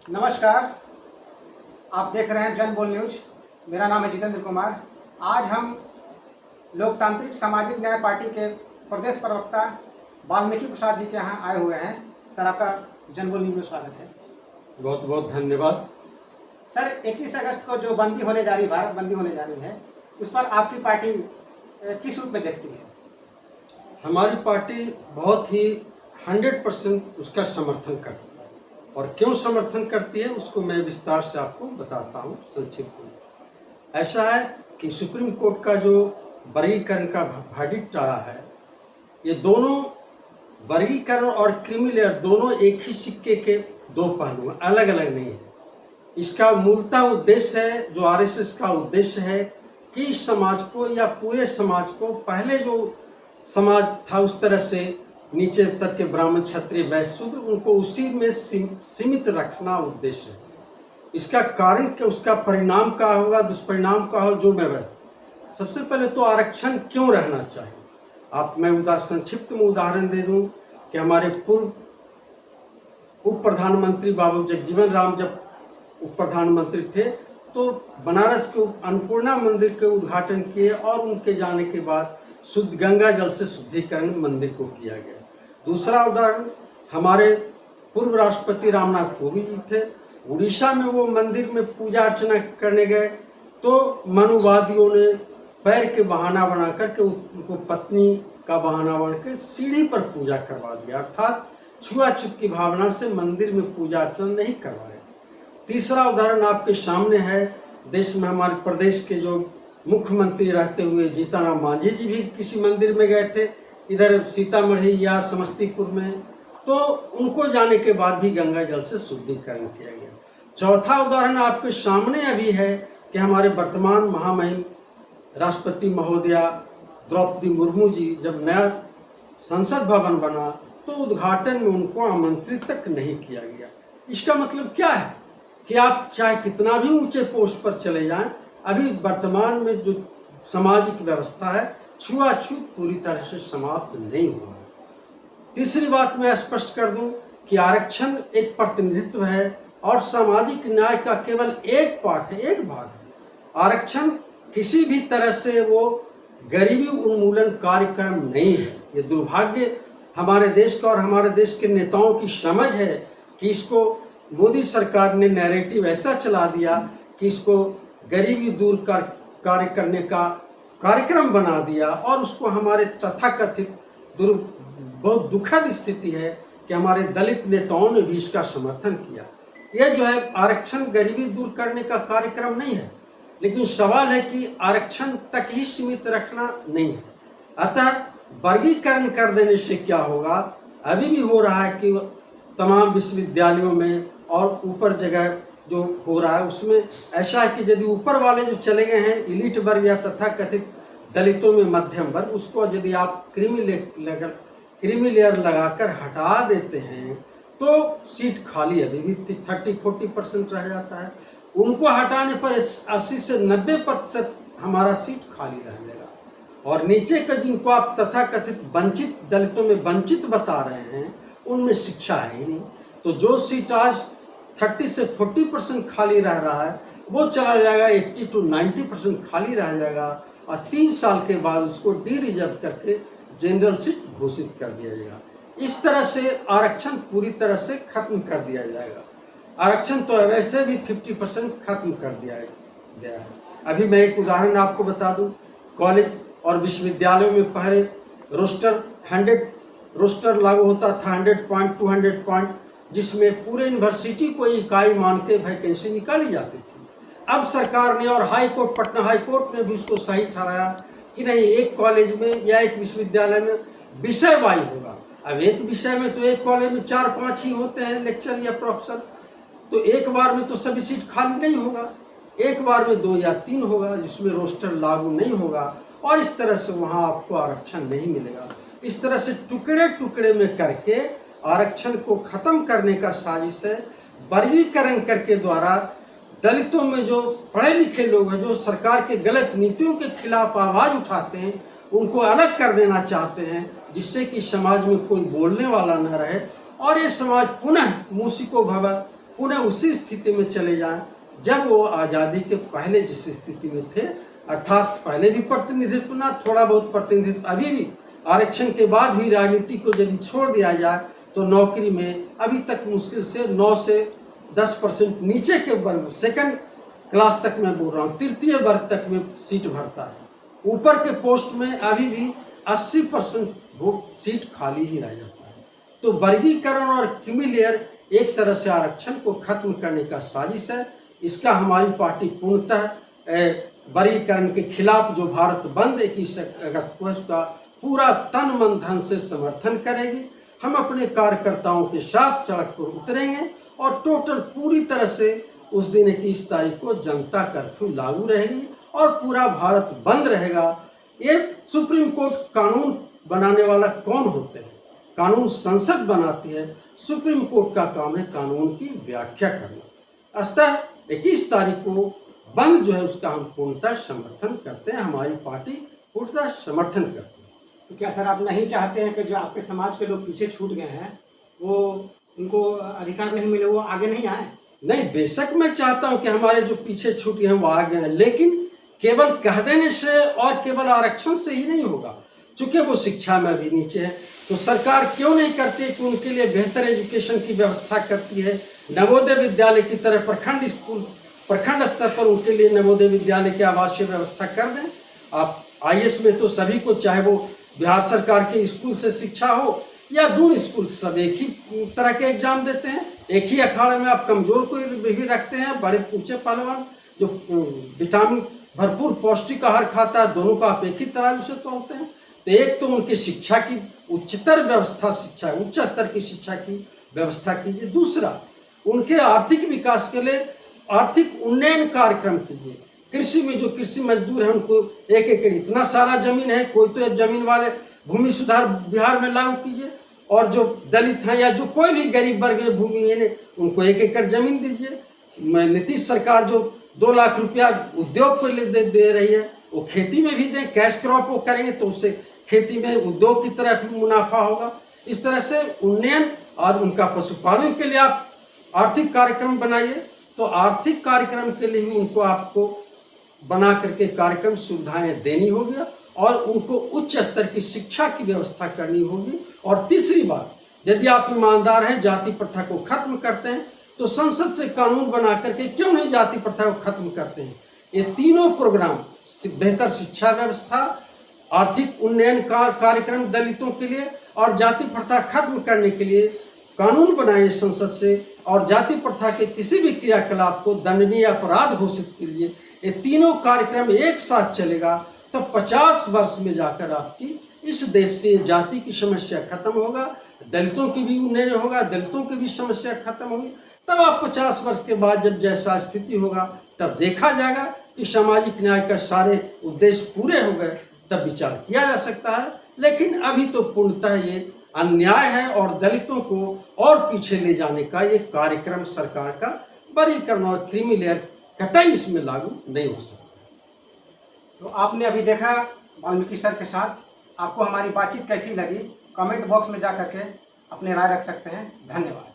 नमस्कार, आप देख रहे हैं जन बोल न्यूज। मेरा नाम है जितेंद्र कुमार। आज हम लोकतांत्रिक सामाजिक न्याय पार्टी के प्रदेश प्रवक्ता वाल्मीकि प्रसाद जी के यहाँ आए हुए हैं। सर, आपका जन बोल न्यूज में स्वागत है। बहुत बहुत धन्यवाद। सर, 21 अगस्त को जो बंदी होने जा रही, भारत बंदी होने जा रही है, उस पर आपकी पार्टी किस रूप में देखती है? हमारी पार्टी बहुत ही 100% उसका समर्थन करती है। और क्यों समर्थन करती है उसको मैं विस्तार से आपको बताता हूँ संक्षिप्त में। ऐसा है कि सुप्रीम कोर्ट का जो वर्गीकरण का वर्डिक्ट आया है, ये दोनों वर्गीकरण और क्रीमी लेयर दोनों एक ही सिक्के के दो पहलू हैं, अलग अलग नहीं है। इसका मूलतः उद्देश्य है, जो आरएसएस का उद्देश्य है कि समाज को या पूरे समाज को, पहले जो समाज था उस तरह से नीचे स्तर के ब्राह्मण क्षत्रिय वैश्य शूद्र, उनको उसी में सीमित रखना उद्देश्य है। इसका कारण क्या, उसका परिणाम क्या होगा, दुष्परिणाम क्या हो, जो मैं सबसे पहले तो आरक्षण क्यों रहना चाहिए। मैं संक्षिप्त में उदाहरण दे दूं कि हमारे पूर्व उप प्रधानमंत्री बाबू जगजीवन राम जब उप प्रधानमंत्री थे तो बनारस के अन्नपूर्णा मंदिर के उद्घाटन किए और उनके जाने के बाद शुद्ध गंगा जल से शुद्धिकरण मंदिर को किया गया। दूसरा उदाहरण, हमारे पूर्व राष्ट्रपति रामनाथ कोविंद जी थे। उड़ीसा में वो मंदिर में पूजा अर्चना करने गए तो मनुवादियों ने पैर के बहाना बना करके उनको पत्नी का बहाना बना के सीढ़ी पर पूजा करवा दिया, अर्थात छुआछूत की भावना से मंदिर में पूजा अर्चना नहीं करवाया। तीसरा उदाहरण आपके सामने है, देश में हमारे प्रदेश के जो मुख्यमंत्री रहते हुए जीतनराम मांझी जी भी किसी मंदिर में गए थे, इधर सीतामढ़ी या समस्तीपुर में, तो उनको जाने के बाद भी गंगा जल से शुद्धिकरण किया गया। चौथा उदाहरण आपके सामने अभी है कि हमारे वर्तमान महामहिम राष्ट्रपति महोदया द्रौपदी मुर्मू जी जब नया संसद भवन बना तो उद्घाटन में उनको आमंत्रित तक नहीं किया गया। इसका मतलब क्या है कि आप चाहे कितना भी ऊंचे पोस्ट पर चले जाएं, अभी वर्तमान में जो सामाजिक व्यवस्था है, छुआछूत पूरी तरह से समाप्त नहीं हुआ है। तीसरी बात मैं स्पष्ट कर दूं कि आरक्षण एक प्रतिनिधित्व है और सामाजिक न्याय का केवल एक पार्ट है, एक भाग है। आरक्षण किसी भी तरह से वो गरीबी उन्मूलन कार्यक्रम नहीं है। ये दुर्भाग्य हमारे देश का और हमारे देश के नेताओं की समझ है कि इसको मोदी सरकार ने नैरेटिव ऐसा चला दिया कि इसको गरीबी दूर कर कार्य करने का कार्यक्रम बना दिया और उसको हमारे तथाकथित बहुत दुखद स्थिति है कि हमारे दलित नेताओं ने भी इसका समर्थन किया। यह जो है आरक्षण गरीबी दूर करने का कार्यक्रम नहीं है, लेकिन सवाल है कि आरक्षण तक ही सीमित रखना नहीं है। अतः वर्गीकरण कर देने से क्या होगा, अभी भी हो रहा है कि तमाम विश्वविद्यालयों में और ऊपर जगह जो हो रहा है उसमें ऐसा है कि यदि ऊपर वाले जो चले गए हैं इलीट वर्ग या तथाकथित दलितों में मध्यम वर्ग, उसको यदि आप क्रीमी लेयर लगाकर हटा देते हैं तो सीट खाली अभी भी 30-40% रह जाता है। उनको हटाने पर 80 से 90% हमारा सीट खाली रह जाएगा। और नीचे का जिनको आप तथाकथित वंचित दलितों में वंचित बता रहे हैं, उनमें शिक्षा है ही नहीं। तो जो सीट आज 30 से 40% खाली रह रहा है, वो चला जाएगा 80 to 90% खाली रह जाएगा और 3 साल के बाद उसको डी रिजर्व करके जनरल सीट घोषित कर दिया जाएगा। इस तरह से आरक्षण पूरी तरह से खत्म कर दिया जाएगा। आरक्षण तो वैसे भी 50% खत्म कर दिया गया है। अभी मैं एक उदाहरण आपको बता दूं, कॉलेज और विश्वविद्यालयों में पहले रोस्टर 100 रोस्टर लागू होता था, 100 पॉइंट 200 पॉइंट, जिसमें पूरे यूनिवर्सिटी को इकाई मान के वैकेंसी निकाली जाती थी। अब सरकार ने और high court, Patna high court ने भी उसको सही ठहराया कि नहीं, एक कॉलेज में या एक विश्वविद्यालय में विषय वाई होगा। अब एक विषय में तो एक कॉलेज में 4-5 ही होते हैं लेक्चर या प्रोफेसर, तो एक बार में तो सभी सीट खाली नहीं होगा, एक बार में 2 या 3 होगा जिसमें रोस्टर लागू नहीं होगा और इस तरह से वहाँ आपको आरक्षण नहीं मिलेगा। इस तरह से टुकड़े टुकड़े में करके आरक्षण को खत्म करने का साजिश है। वर्गीकरण करके द्वारा दलितों में जो पढ़े लिखे लोग हैं, जो सरकार के गलत नीतियों के खिलाफ आवाज उठाते हैं, उनको अलग कर देना चाहते हैं, जिससे कि समाज में कोई बोलने वाला न रहे और ये समाज पुनः मूसिको भवत् पुनः उसी स्थिति में चले जाएं जब वो आज़ादी के पहले जिस स्थिति में थे, अर्थात पहले भी प्रतिनिधित्व ना, थोड़ा बहुत प्रतिनिधित्व अभी भी, आरक्षण के बाद भी राजनीति को यदि छोड़ दिया जाए तो नौकरी में अभी तक मुश्किल से 9 से 10% नीचे के वर्ग, सेकंड क्लास तक मैं बोल रहा हूँ, तृतीय वर्ग तक में सीट भरता है। ऊपर के पोस्ट में अभी भी 80% सीट खाली ही रह जाता है। तो वर्गीकरण और क्रीमी एक तरह से आरक्षण को खत्म करने का साजिश है। इसका हमारी पार्टी पूर्णतः वर्गीकरण के खिलाफ जो भारत बंद 21 अगस्त को है उसका पूरा तन मन धन से समर्थन करेगी। हम अपने कार्यकर्ताओं के साथ सड़क पर उतरेंगे और टोटल पूरी तरह से उस दिन 21 तारीख को जनता कर्फ्यू लागू रहेगी और पूरा भारत बंद रहेगा। ये सुप्रीम कोर्ट कानून बनाने वाला कौन होते हैं? कानून संसद बनाती है, सुप्रीम कोर्ट का काम है कानून की व्याख्या करना। अतः 21 तारीख को बंद जो है उसका हम पूर्णतः समर्थन करते हैं, हमारी पार्टी पूर्णतः समर्थन करती है। तो क्या सर आप नहीं चाहते हैं कि जो आपके समाज के लोग पीछे छूट गए हैं वो उनको अधिकार नहीं मिले, वो आगे नहीं आए? नहीं, बेशक मैं चाहता हूं कि हमारे जो पीछे छूट गए हैं वो आगे हैं, लेकिन केवल कह देने से और केवल आरक्षण से ही नहीं होगा। चूंकि वो शिक्षा में भी नीचे है तो सरकार क्यों नहीं करती है कि उनके लिए बेहतर एजुकेशन की व्यवस्था करती है। नवोदय विद्यालय की तरह प्रखंड स्कूल, प्रखंड स्तर पर उनके लिए नवोदय विद्यालय की आवासीय व्यवस्था कर दें। आप IAS में तो सभी को, चाहे वो बिहार सरकार के स्कूल से शिक्षा हो या दूर स्कूल, सब एक ही तरह के एग्जाम देते हैं। एक ही अखाड़े में आप कमजोर को भी रखते हैं, बड़े ऊंचे पहलवान जो विटामिन भरपूर पौष्टिक आहार खाता है, दोनों का आप एक ही तराजू से तोलते हैं। तो एक तो उनकी शिक्षा की उच्चतर व्यवस्था, शिक्षा उच्च स्तर की शिक्षा की व्यवस्था कीजिए। दूसरा, उनके आर्थिक विकास के लिए आर्थिक उन्नयन कार्यक्रम कीजिए। कृषि में जो कृषि मजदूर हैं उनको एक एकड़, इतना सारा जमीन है, कोई तो जमीन वाले भूमि सुधार बिहार में लागू कीजिए, और जो दलित हैं या जो कोई भी गरीब वर्ग है भूमिहीन, उनको 1 एकड़ जमीन दीजिए। नीतीश सरकार जो 2 लाख रुपया उद्योग को दे रही है, वो खेती में भी दें, कैश क्रॉप वो करेंगे तो उससे खेती में उद्योग की तरह भी मुनाफा होगा। इस तरह से उन्नयन, और उनका पशुपालन के लिए आप आर्थिक कार्यक्रम बनाइए। तो आर्थिक कार्यक्रम के लिए भी उनको आपको बना करके कार्यक्रम सुविधाएं देनी होगी और उनको उच्च स्तर की शिक्षा की व्यवस्था करनी होगी। और तीसरी बात, यदि आप ईमानदार हैं, जाति प्रथा को खत्म करते हैं तो संसद से कानून बना करके क्यों नहीं जाति प्रथा को खत्म करते हैं। ये तीनों प्रोग्राम, बेहतर शिक्षा व्यवस्था, आर्थिक उन्नयन कार्यक्रम दलितों के लिए और जाति प्रथा खत्म करने के लिए कानून बनाए संसद से, और जाति प्रथा के किसी भी क्रियाकलाप को दंडनीय अपराध घोषित कीजिए। ये तीनों कार्यक्रम एक साथ चलेगा तो 50 वर्ष में जाकर आपकी इस देश से जाति की समस्या खत्म होगा, दलितों की भी उन्नयन होगा, दलितों की भी समस्या खत्म होगी। तब आप 50 वर्ष के बाद जब जैसा स्थिति होगा तब देखा जाएगा कि सामाजिक न्याय का सारे उद्देश्य पूरे हो गए, तब विचार किया जा सकता है। लेकिन अभी तो पूर्णतः ये अन्याय है और दलितों को और पीछे ले जाने का ये कार्यक्रम सरकार का वर्गीकरण और क्रीमी लेयर कतई इसमें लागू नहीं हो सकता। तो आपने अभी देखा वाल्मीकि सर के साथ, आपको हमारी बातचीत कैसी लगी कमेंट बॉक्स में जा करके अपने राय रख सकते हैं। धन्यवाद।